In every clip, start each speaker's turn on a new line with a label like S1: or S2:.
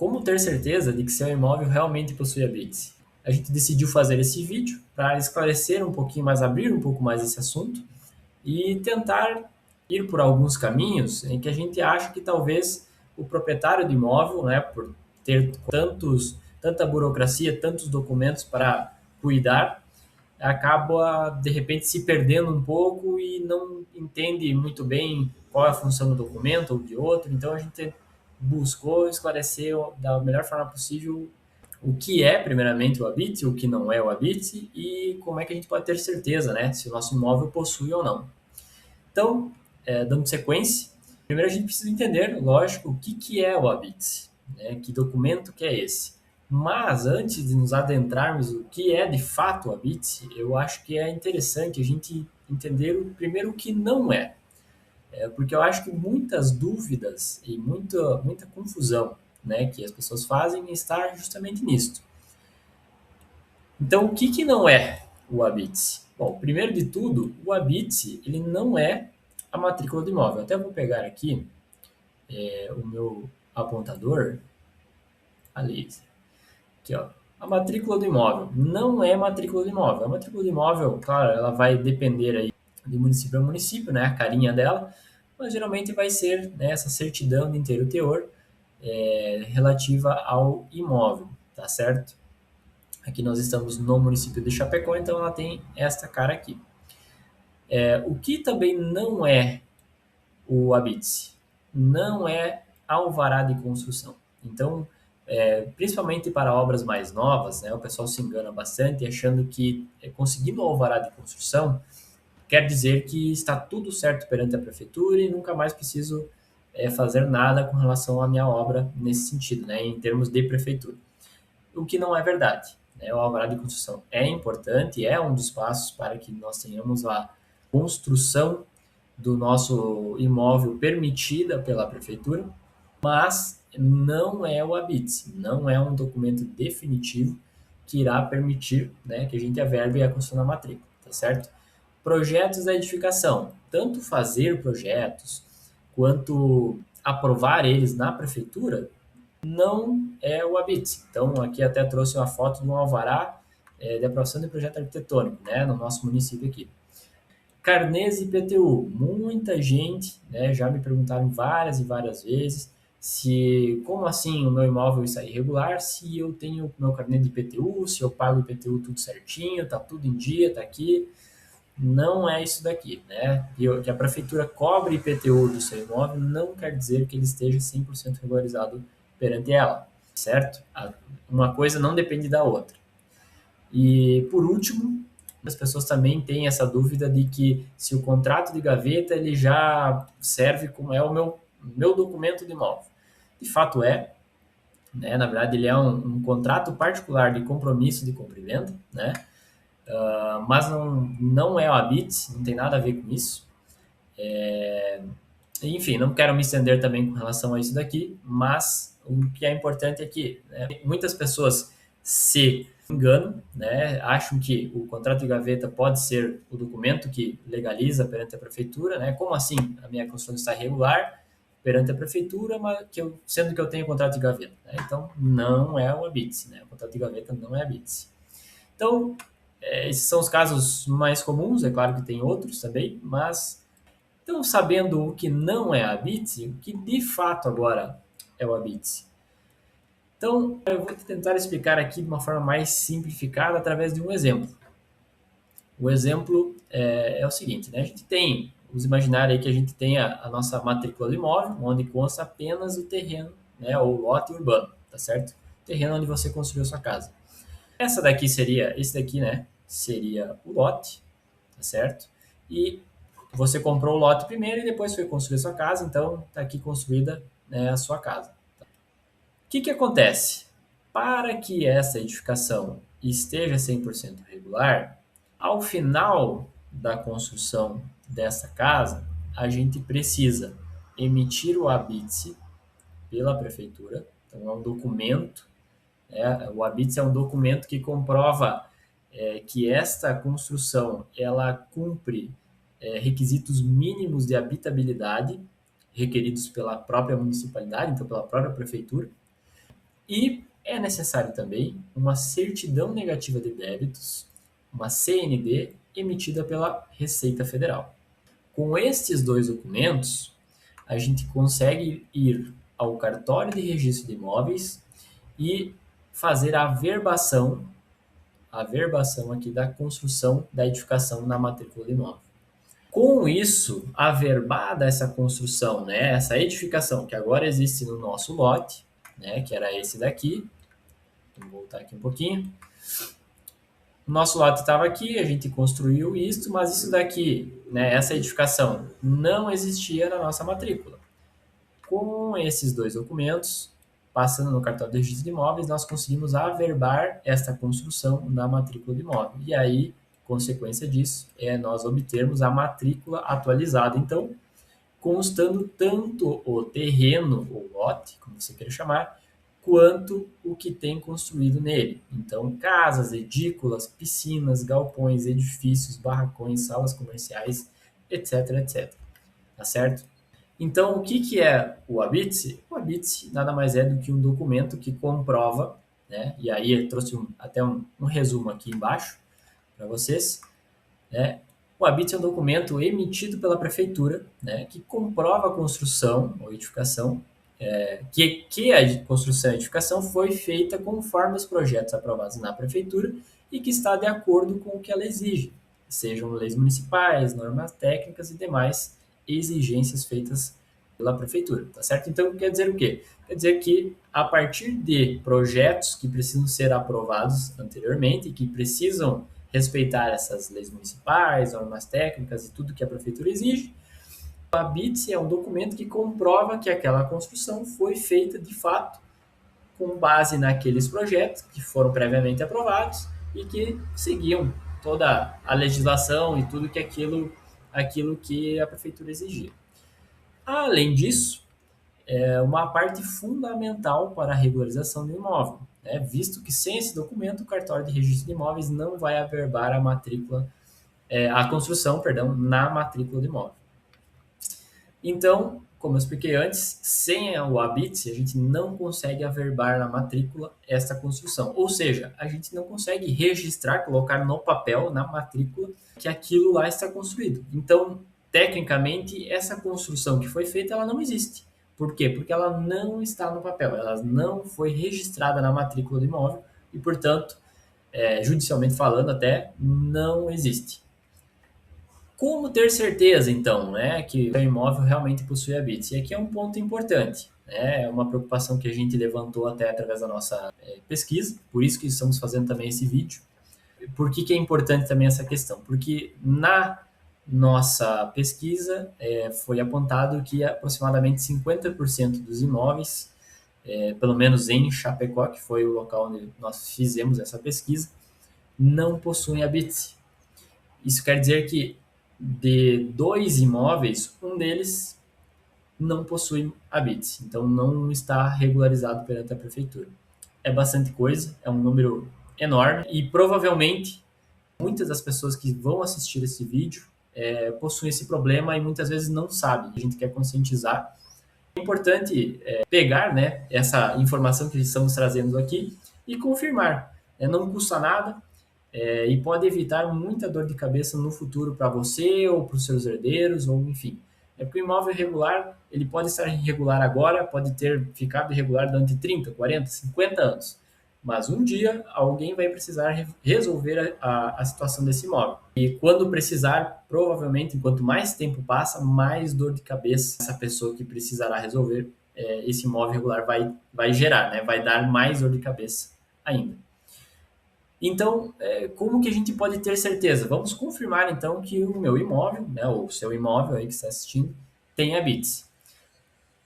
S1: Como ter certeza de que seu imóvel realmente possui habites? A gente decidiu fazer esse vídeo para esclarecer um pouquinho mais, abrir um pouco mais esse assunto e tentar ir por alguns caminhos em que a gente acha que talvez o proprietário do imóvel, né, por ter tanta burocracia, tantos documentos para cuidar, acaba de repente se perdendo um pouco e não entende muito bem qual é a função do documento ou de outro. Então a gente buscou esclarecer da melhor forma possível o que é primeiramente o habite, o que não é o habite e como é que a gente pode ter certeza, né, se o nosso imóvel possui ou não. Então, dando sequência, primeiro a gente precisa entender, lógico, o que é o habite, né? Que documento que é esse. Mas antes de nos adentrarmos o que é de fato o habite, eu acho que é interessante a gente entender primeiro o que não é. Porque eu acho que muitas dúvidas e muita confusão, né, que as pessoas fazem está justamente nisto. Então, o que não é o habite? Bom, primeiro de tudo, o habite ele não é a matrícula do imóvel. Até vou pegar aqui o meu apontador, ali, aqui ó. A matrícula do imóvel não é matrícula do imóvel. A matrícula do imóvel, claro, ela vai depender aí de município a município, né, a carinha dela, mas geralmente vai ser, né, essa certidão de inteiro teor relativa ao imóvel, tá certo? Aqui nós estamos no município de Chapecó, então ela tem esta cara aqui. O que também não é o habite? Não é alvará de construção. Então, principalmente para obras mais novas, né, o pessoal se engana bastante achando que conseguindo o alvará de construção quer dizer que está tudo certo perante a prefeitura e nunca mais preciso fazer nada com relação à minha obra nesse sentido, né, em termos de prefeitura. O que não é verdade, né? O alvará de construção é importante, é um dos passos para que nós tenhamos a construção do nosso imóvel permitida pela prefeitura, mas não é o habite, não é um documento definitivo que irá permitir, né, que a gente averbe a construção da matrícula, tá certo? Projetos da edificação, tanto fazer projetos quanto aprovar eles na prefeitura, não é o habite. Então, aqui até trouxe uma foto de um alvará de aprovação de projeto arquitetônico, né, no nosso município aqui. Carnês e IPTU. Muita gente, né, já me perguntaram várias e várias vezes se, como assim o meu imóvel está irregular, se eu tenho meu carnê de IPTU, se eu pago IPTU tudo certinho, tá tudo em dia, tá aqui. Não é isso daqui, né? Que a prefeitura cobre IPTU do seu imóvel não quer dizer que ele esteja 100% regularizado perante ela, certo? Uma coisa não depende da outra. E, por último, as pessoas também têm essa dúvida de que se o contrato de gaveta ele já serve como é o meu documento de imóvel. De fato é, né? Na verdade ele é um contrato particular de compromisso de compra e venda, né? Mas não é o habite, não tem nada a ver com isso. Enfim, não quero me estender também com relação a isso daqui, mas o que é importante é que, né, muitas pessoas se enganam, né, acham que o contrato de gaveta pode ser o documento que legaliza perante a prefeitura, né? Como assim a minha construção está irregular perante a prefeitura, mas sendo que eu tenho contrato de gaveta, né? Então não é o habite, né? O contrato de gaveta não é habite. Então, esses são os casos mais comuns, é claro que tem outros também, mas então, sabendo o que não é a Bits, o que de fato agora é o Bits. Então, eu vou tentar explicar aqui de uma forma mais simplificada através de um exemplo. O exemplo é o seguinte, né? A gente tem, vamos imaginar aí que a gente tem a nossa matrícula do imóvel, onde consta apenas o terreno, né, ou lote urbano, tá certo? O terreno onde você construiu sua casa. Esse daqui, né, seria o lote, tá certo? E você comprou o lote primeiro e depois foi construir sua casa, então está aqui construída, né, a sua casa. O que acontece? Para que essa edificação esteja 100% regular, ao final da construção dessa casa, a gente precisa emitir o habite pela prefeitura, então é um documento, o habite é um documento que comprova que esta construção ela cumpre requisitos mínimos de habitabilidade requeridos pela própria municipalidade, então pela própria prefeitura. E é necessário também uma certidão negativa de débitos, uma CND, emitida pela Receita Federal. Com estes dois documentos, a gente consegue ir ao cartório de registro de imóveis e fazer a verbação aqui da construção da edificação na matrícula do imóvel. Com isso, averbada essa construção, né, essa edificação que agora existe no nosso lote, né, que era esse daqui, vou voltar aqui um pouquinho. O nosso lote estava aqui, a gente construiu isso, mas isso daqui, né, essa edificação, não existia na nossa matrícula. Com esses dois documentos, passando no cartório de registro de imóveis, nós conseguimos averbar esta construção na matrícula do imóvel. E aí, consequência disso, é nós obtermos a matrícula atualizada. Então, constando tanto o terreno, ou lote, como você queira chamar, quanto o que tem construído nele. Então, casas, edículas, piscinas, galpões, edifícios, barracões, salas comerciais, etc, etc. Tá certo? Então, o que é o habite? O habite nada mais é do que um documento que comprova, né? E aí eu trouxe até um resumo aqui embaixo para vocês, né? O habite é um documento emitido pela prefeitura, né, que comprova a construção ou edificação, que a construção e edificação foi feita conforme os projetos aprovados na prefeitura e que está de acordo com o que ela exige, sejam leis municipais, normas técnicas e demais exigências feitas pela prefeitura, tá certo? Então, quer dizer o quê? Quer dizer que a partir de projetos que precisam ser aprovados anteriormente e que precisam respeitar essas leis municipais, normas técnicas e tudo que a prefeitura exige, o habite é um documento que comprova que aquela construção foi feita de fato com base naqueles projetos que foram previamente aprovados e que seguiam toda a legislação e tudo que aquilo que a prefeitura exigia. Além disso, é uma parte fundamental para a regularização do imóvel, né? Visto que sem esse documento o cartório de registro de imóveis não vai averbar a construção, perdão, na matrícula do imóvel. Então, como eu expliquei antes, sem o habite a gente não consegue averbar na matrícula esta construção. Ou seja, a gente não consegue registrar, colocar no papel, na matrícula, que aquilo lá está construído. Então, tecnicamente, essa construção que foi feita, ela não existe. Por quê? Porque ela não está no papel, ela não foi registrada na matrícula do imóvel e, portanto, judicialmente falando até, não existe. Como ter certeza, então, né, que o imóvel realmente possui habites? E aqui é um ponto importante, né, é uma preocupação que a gente levantou até através da nossa pesquisa, por isso que estamos fazendo também esse vídeo. Por que é importante também essa questão? Porque na nossa pesquisa foi apontado que aproximadamente 50% dos imóveis, pelo menos em Chapecó, que foi o local onde nós fizemos essa pesquisa, não possuem habites. Isso quer dizer que de 2 imóveis, um deles não possui habites, então não está regularizado perante a prefeitura. É bastante coisa, é um número enorme e provavelmente muitas das pessoas que vão assistir esse vídeo possuem esse problema e muitas vezes não sabem. A gente quer conscientizar. É importante pegar, né, essa informação que estamos trazendo aqui e confirmar. Não custa nada, e pode evitar muita dor de cabeça no futuro para você ou para os seus herdeiros, ou enfim. É porque o imóvel irregular, ele pode estar irregular agora, pode ter ficado irregular durante 30, 40, 50 anos. Mas um dia alguém vai precisar resolver a situação desse imóvel. E quando precisar, provavelmente, quanto mais tempo passa, mais dor de cabeça essa pessoa que precisará resolver esse imóvel irregular vai gerar, né? Vai dar mais dor de cabeça ainda. Então, como que a gente pode ter certeza? Vamos confirmar, então, que o meu imóvel, né, ou o seu imóvel aí que está assistindo, tem habites.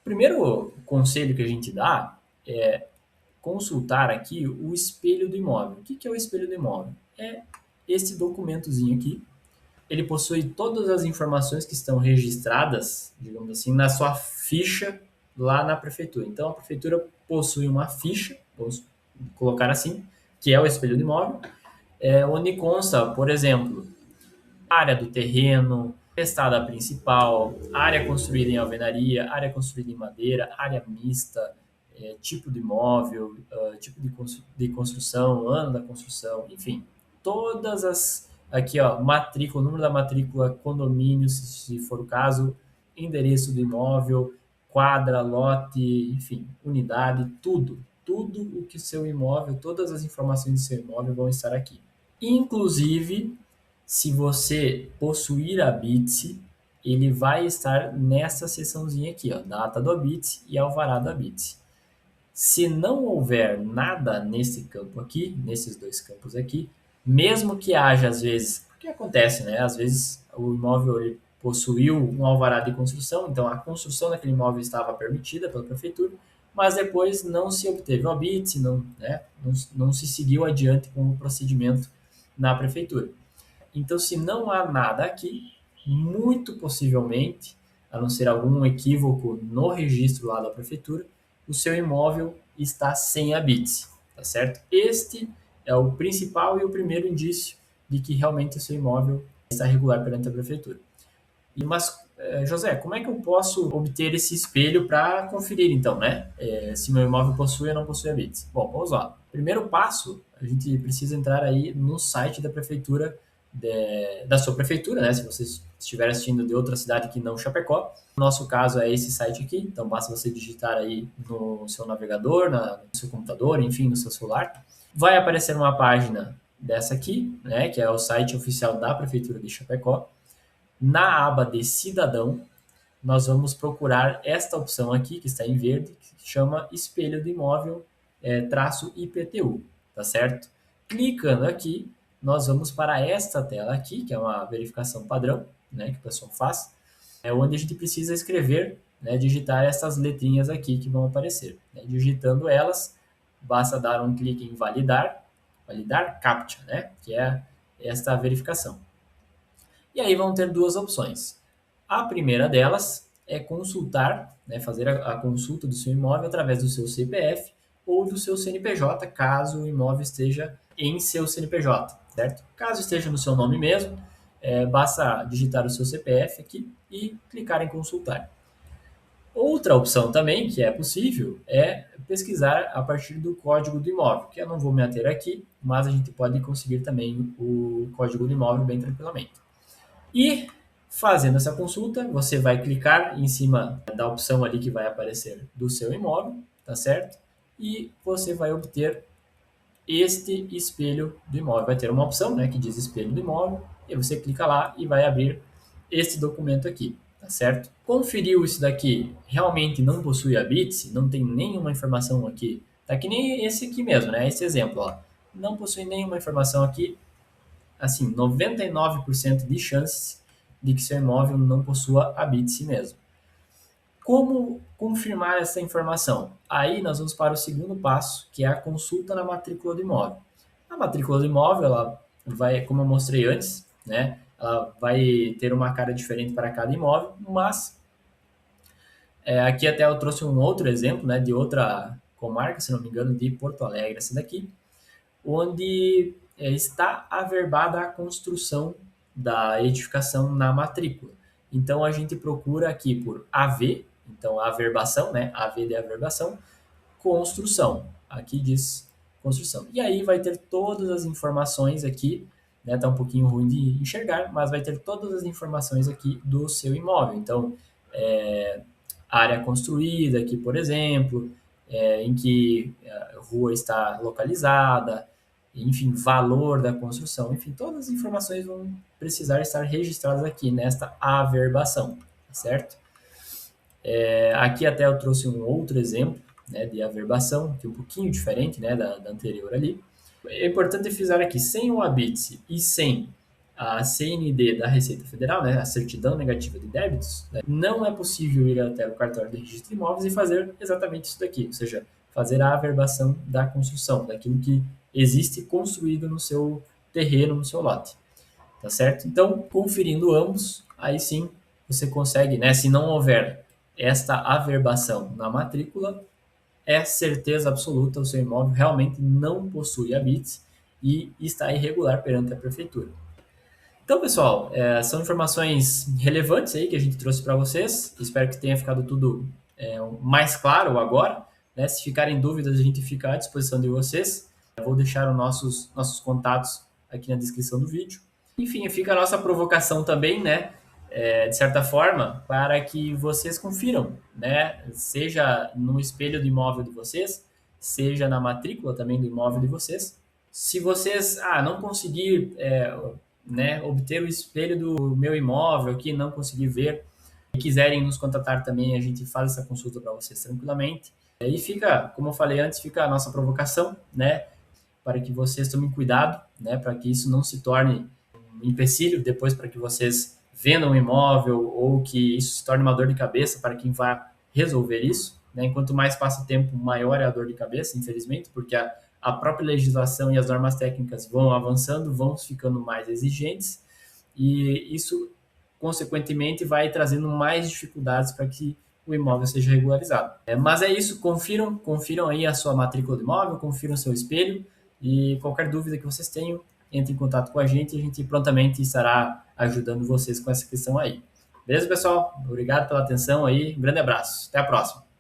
S1: O primeiro conselho que a gente dá é consultar aqui o espelho do imóvel. O que é o espelho do imóvel? É esse documentozinho aqui. Ele possui todas as informações que estão registradas, digamos assim, na sua ficha lá na prefeitura. Então, a prefeitura possui uma ficha, vamos colocar assim, que é o espelho do imóvel, onde consta, por exemplo, a área do terreno, testada principal, área construída em alvenaria, área construída em madeira, área mista, tipo de imóvel, tipo de construção, ano da construção, enfim, todas as aqui, ó, matrícula, número da matrícula, condomínio, se for o caso, endereço do imóvel, quadra, lote, enfim, unidade, tudo o que seu imóvel, todas as informações do seu imóvel vão estar aqui. Inclusive, se você possuir a Bitse, ele vai estar nessa seçãozinha aqui, ó, data do Bitse e alvará da Bitse. Se não houver nada nesse campo aqui, nesses dois campos aqui, mesmo que haja às vezes, porque acontece, né? Às vezes o imóvel ele possuiu um alvará de construção, então a construção daquele imóvel estava permitida pela prefeitura, mas depois não se obteve o habite, não, né? Não se seguiu adiante com o procedimento na prefeitura. Então, se não há nada aqui, muito possivelmente, a não ser algum equívoco no registro lá da prefeitura, o seu imóvel está sem habites, tá certo? Este é o principal e o primeiro indício de que realmente o seu imóvel está regular perante a prefeitura. Mas, José, como é que eu posso obter esse espelho para conferir, então, né? Se meu imóvel possui ou não possui habites? Bom, vamos lá. Primeiro passo, a gente precisa entrar aí no site da prefeitura, da sua prefeitura, né? Se você estiver assistindo de outra cidade que não Chapecó. No nosso caso é esse site aqui, então basta você digitar aí no seu navegador, no seu computador, enfim, no seu celular. Vai aparecer uma página dessa aqui, né? Que é o site oficial da prefeitura de Chapecó. Na aba de cidadão, nós vamos procurar esta opção aqui, que está em verde, que chama espelho do imóvel, traço IPTU, tá certo? Clicando aqui, nós vamos para esta tela aqui, que é uma verificação padrão, né, que o pessoal faz, onde a gente precisa escrever, né, digitar essas letrinhas aqui que vão aparecer. Né? Digitando elas, basta dar um clique em validar CAPTCHA, né, que é esta verificação. E aí vão ter duas opções. A primeira delas é consultar, né, fazer a consulta do seu imóvel através do seu CPF ou do seu CNPJ, caso o imóvel esteja em seu CNPJ, certo? Caso esteja no seu nome mesmo, basta digitar o seu CPF aqui e clicar em consultar. Outra opção também, que é possível, é pesquisar a partir do código do imóvel, que eu não vou me ater aqui, mas a gente pode conseguir também o código do imóvel bem tranquilamente. E fazendo essa consulta, você vai clicar em cima da opção ali que vai aparecer do seu imóvel, tá certo? E você vai obter este espelho do imóvel. Vai ter uma opção, né, que diz espelho do imóvel, e você clica lá e vai abrir este documento aqui, tá certo? Conferiu isso daqui, realmente não possui a BITS, não tem nenhuma informação aqui, tá que nem esse aqui mesmo, né, esse exemplo, ó. Não possui nenhuma informação aqui, assim, 99% de chances de que seu imóvel não possua a BITS mesmo. Como confirmar essa informação? Aí nós vamos para o segundo passo, que é a consulta na matrícula do imóvel. A matrícula do imóvel, ela vai, como eu mostrei antes, né, ela vai ter uma cara diferente para cada imóvel, mas aqui até eu trouxe um outro exemplo, né, de outra comarca, se não me engano, de Porto Alegre, essa daqui, onde está averbada a construção da edificação na matrícula. Então a gente procura aqui por AV, então averbação, né? AV de averbação, construção. Aqui diz construção. E aí vai ter todas as informações aqui, né? Tá um pouquinho ruim de enxergar, mas vai ter todas as informações aqui do seu imóvel. Então, área construída aqui, por exemplo, em que rua está localizada, enfim, valor da construção, enfim, todas as informações vão precisar estar registradas aqui nesta averbação, tá certo? Aqui até eu trouxe um outro exemplo, né, de averbação, que é um pouquinho diferente, né, da anterior ali. É importante frisar aqui, sem o ABITSE e sem a CND da Receita Federal, né, a certidão negativa de débitos, né, não é possível ir até o cartório de registro de imóveis e fazer exatamente isso daqui, ou seja, fazer a averbação da construção, daquilo que existe construído no seu terreno, no seu lote, tá certo? Então, conferindo ambos, aí sim você consegue, né, se não houver esta averbação na matrícula, é certeza absoluta, o seu imóvel realmente não possui habites e está irregular perante a prefeitura. Então, pessoal, são informações relevantes aí que a gente trouxe para vocês. Espero que tenha ficado tudo mais claro agora, né? Se ficarem dúvidas, a gente fica à disposição de vocês. Eu vou deixar os nossos contatos aqui na descrição do vídeo. Enfim, fica a nossa provocação também, né? De certa forma, para que vocês confiram, né? Seja no espelho do imóvel de vocês, seja na matrícula também do imóvel de vocês. Se vocês não conseguir né, obter o espelho do meu imóvel aqui, não conseguir ver, e quiserem nos contatar também, a gente faz essa consulta para vocês tranquilamente. E fica, como eu falei antes, fica a nossa provocação, né? Para que vocês tomem cuidado, né? Para que isso não se torne um empecilho depois para que vocês vendam um imóvel ou que isso se torne uma dor de cabeça para quem vai resolver isso, né? Enquanto mais passa o tempo, maior é a dor de cabeça, infelizmente, porque a própria legislação e as normas técnicas vão avançando, vão ficando mais exigentes e isso, consequentemente, vai trazendo mais dificuldades para que o imóvel seja regularizado. Mas é isso, confiram aí a sua matrícula do imóvel, confiram o seu espelho e qualquer dúvida que vocês tenham, entre em contato com a gente e a gente prontamente estará ajudando vocês com essa questão aí. Beleza, pessoal? Obrigado pela atenção aí, um grande abraço, até a próxima.